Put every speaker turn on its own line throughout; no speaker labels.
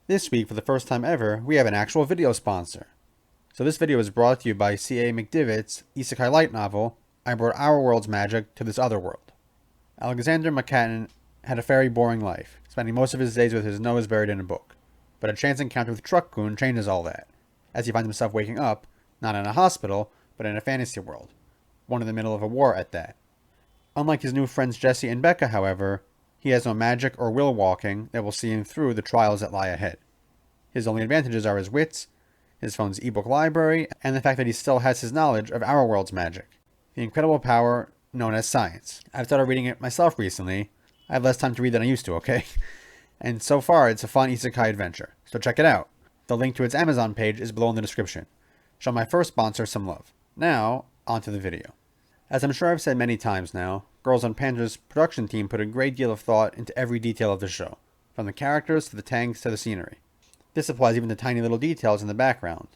This week, for the first time ever, we have an actual video sponsor. So this video is brought to you by C.A. McDivitt's isekai light novel, I Brought Our World's Magic to This Other World. Alexander McCatton had a very boring life, spending most of his days with his nose buried in a book. But a chance encounter with Truck-kun changes all that, as he finds himself waking up, not in a hospital, but in a fantasy world, one in the middle of a war at that. Unlike his new friends Jesse and Becca, however, he has no magic or will walking that will see him through the trials that lie ahead. His only advantages are his wits, his phone's ebook library, and the fact that he still has his knowledge of our world's magic, the incredible power known as science. I've started reading it myself recently. I have less time to read than I used to, okay? And so far, it's a fun isekai adventure, so check it out. The link to its Amazon page is below in the description. Show my first sponsor some love. Now, onto the video. As I'm sure I've said many times now, Girls und Panzer's production team put a great deal of thought into every detail of the show, from the characters to the tanks to the scenery. This applies even to tiny little details in the background,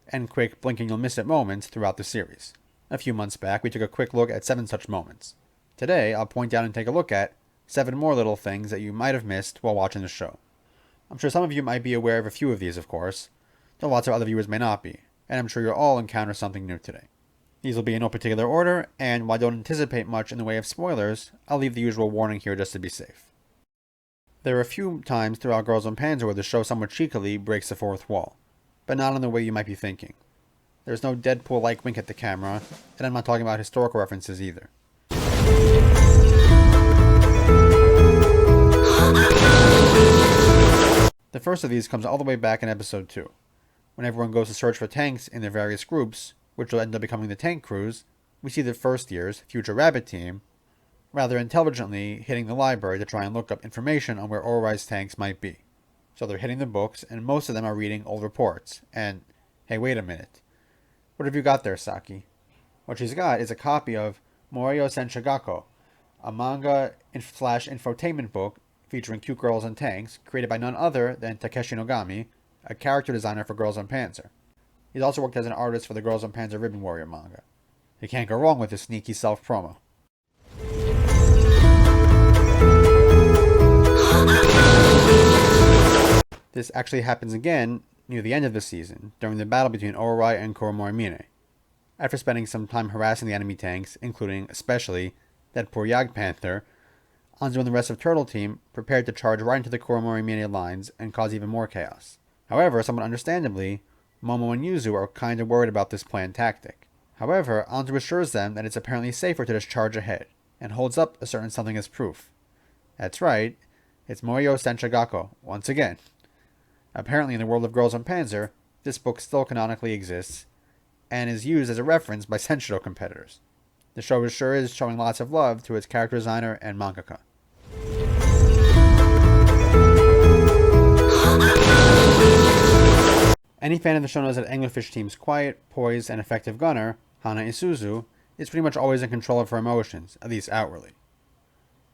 and quick blinking you'll miss it moments throughout the series. A few months back, we took a quick look at 7 such moments. Today, I'll point out and take a look at 7 more little things that you might have missed while watching the show. I'm sure some of you might be aware of a few of these, of course, though lots of other viewers may not be, and I'm sure you'll all encounter something new today. These will be in no particular order, and while I don't anticipate much in the way of spoilers, I'll leave the usual warning here just to be safe. There are a few times throughout Girls und Panzer where the show somewhat cheekily breaks the fourth wall, but not in the way you might be thinking. There's no Deadpool-like wink at the camera, and I'm not talking about historical references either. The first of these comes all the way back in episode 2, when everyone goes to search for tanks in their various groups, which will end up becoming the tank crews. We see the first year's Future Rabbit team rather intelligently hitting the library to try and look up information on where Orai's tanks might be. So they're hitting the books, and most of them are reading old reports, and hey, wait a minute. What have you got there, Saki? What she's got is a copy of Morio Senshadou, a manga slash infotainment book featuring cute girls and tanks, created by none other than Takeshi Nogami, a character designer for Girls und Panzer. He's also worked as an artist for the Girls und Panzer Ribbon Warrior manga. You can't go wrong with this sneaky self-promo. This actually happens again near the end of the season, during the battle between Orai and Koromorimine. After spending some time harassing the enemy tanks, including, especially, that poor Jagdpanther, Anzio and the rest of Turtle Team prepared to charge right into the Koromorimine lines and cause even more chaos. However, somewhat understandably, Momo and Yuzu are kind of worried about this planned tactic. However, Anzio assures them that it's apparently safer to just charge ahead, and holds up a certain something as proof. That's right, it's Morio Senshadou, once again. Apparently in the world of Girls und Panzer, this book still canonically exists, and is used as a reference by senshadou competitors. The show sure is showing lots of love to its character designer and mangaka. Any fan of the show knows that Anglerfish Team's quiet, poised, and effective gunner, Hana Isuzu, is pretty much always in control of her emotions, at least outwardly.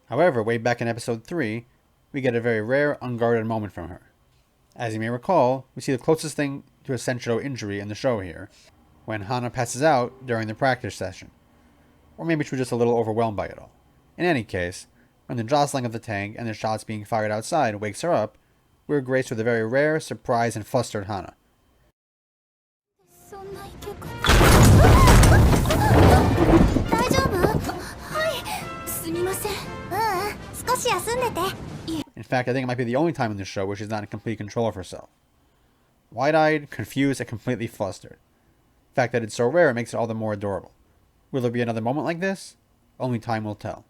However, way back in episode 3, we get a very rare, unguarded moment from her. As you may recall, we see the closest thing to a senshadou injury in the show here, when Hana passes out during the practice session. Or maybe she was just a little overwhelmed by it all. In any case, when the jostling of the tank and the shots being fired outside wakes her up, we're graced with a very rare, surprised, and flustered Hana. In fact, I think it might be the only time in the show where she's not in complete control of herself. Wide-eyed, confused, and completely flustered. The fact that it's so rare makes it all the more adorable. Will there be another moment like this? Only time will tell.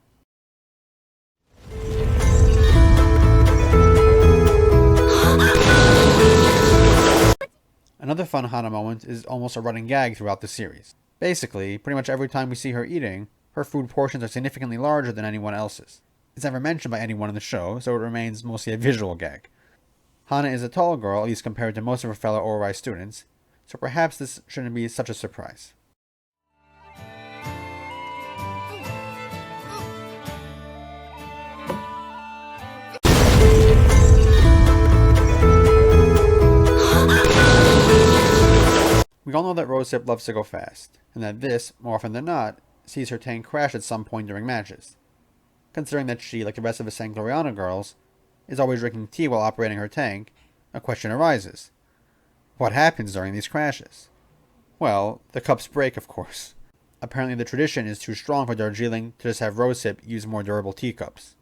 Another fun Hana moment is almost a running gag throughout the series. Basically, pretty much every time we see her eating, her food portions are significantly larger than anyone else's. It's never mentioned by anyone in the show, so it remains mostly a visual gag. Hana is a tall girl, at least compared to most of her fellow Orai students, so perhaps this shouldn't be such a surprise. We all know that Rosehip loves to go fast, and that this, more often than not, sees her tank crash at some point during matches. Considering that she, like the rest of the San Gloriana girls, is always drinking tea while operating her tank, a question arises. What happens during these crashes? Well, the cups break, of course. Apparently the tradition is too strong for Darjeeling to just have Rosehip use more durable teacups.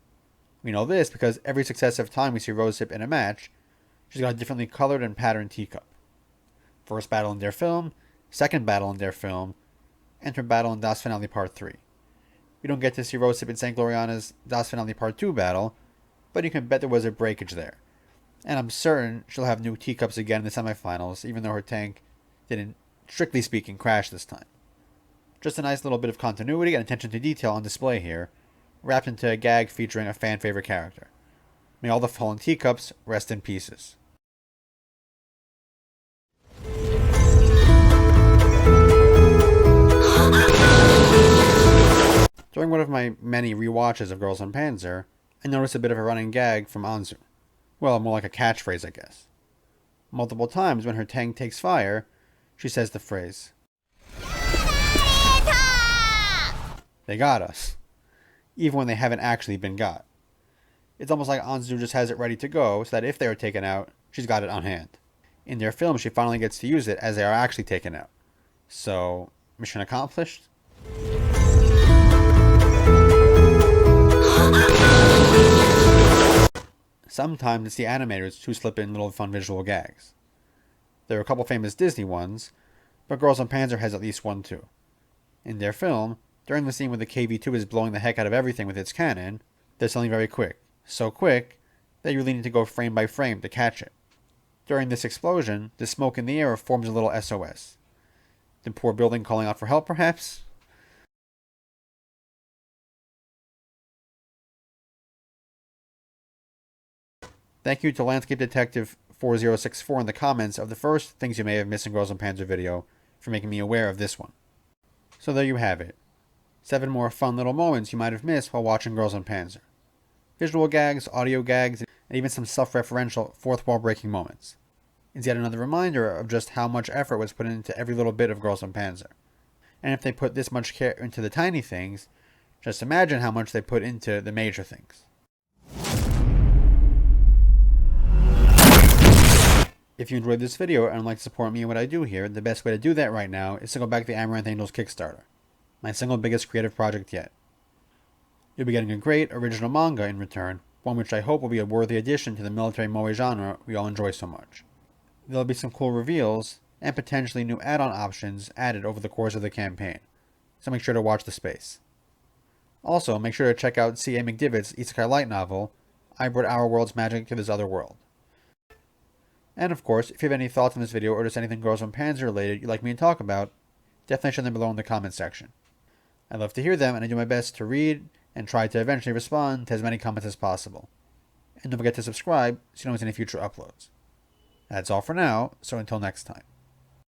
We know this because every successive time we see Rosehip in a match, she's got a differently colored and patterned teacup. First battle in their film, second battle in their film, enter battle in Das Finale Part 3. We don't get to see Rosehip in St. Gloriana's Das Finale Part 2 battle, but you can bet there was a breakage there. And I'm certain she'll have new teacups again in the semifinals, even though her tank didn't, strictly speaking, crash this time. Just a nice little bit of continuity and attention to detail on display here, wrapped into a gag featuring a fan-favorite character. May all the fallen teacups rest in pieces. During one of my many rewatches of Girls und Panzer, I noticed a bit of a running gag from Anzio. Well, more like a catchphrase, I guess. Multiple times when her tank takes fire, she says the phrase, "They got us," even when they haven't actually been got. It's almost like Anzio just has it ready to go, so that if they are taken out, she's got it on hand. In their film, she finally gets to use it as they are actually taken out. So, mission accomplished? Sometimes it's the animators who slip in little fun visual gags. There are a couple famous Disney ones, but Girls und Panzer has at least one too. In their film, during the scene where the KV-2 is blowing the heck out of everything with its cannon, they're suddenly very quick. So quick that you really need to go frame by frame to catch it. During this explosion, the smoke in the air forms a little SOS. The poor building calling out for help, perhaps? Thank you to Landscape Detective 4064 in the comments of the first things you may have missed in Girls und Panzer video for making me aware of this one. So there you have it. 7 more fun little moments you might have missed while watching Girls und Panzer. Visual gags, audio gags, and even some self-referential fourth wall breaking moments. It's yet another reminder of just how much effort was put into every little bit of Girls und Panzer. And if they put this much care into the tiny things, just imagine how much they put into the major things. If you enjoyed this video and would like to support me and what I do here, the best way to do that right now is to go back to the Amaranth Angels Kickstarter, my single biggest creative project yet. You'll be getting a great original manga in return, one which I hope will be a worthy addition to the military moe genre we all enjoy so much. There'll be some cool reveals, and potentially new add-on options added over the course of the campaign, so make sure to watch the space. Also, make sure to check out C.A. McDivitt's isekai light novel, I Brought Our World's Magic to This Other World. And of course, if you have any thoughts on this video or just anything Girls und Panzer related you'd like me to talk about, definitely share them below in the comments section. I love to hear them, and I do my best to read and try to eventually respond to as many comments as possible. And don't forget to subscribe so you don't miss any future uploads. That's all for now, so until next time.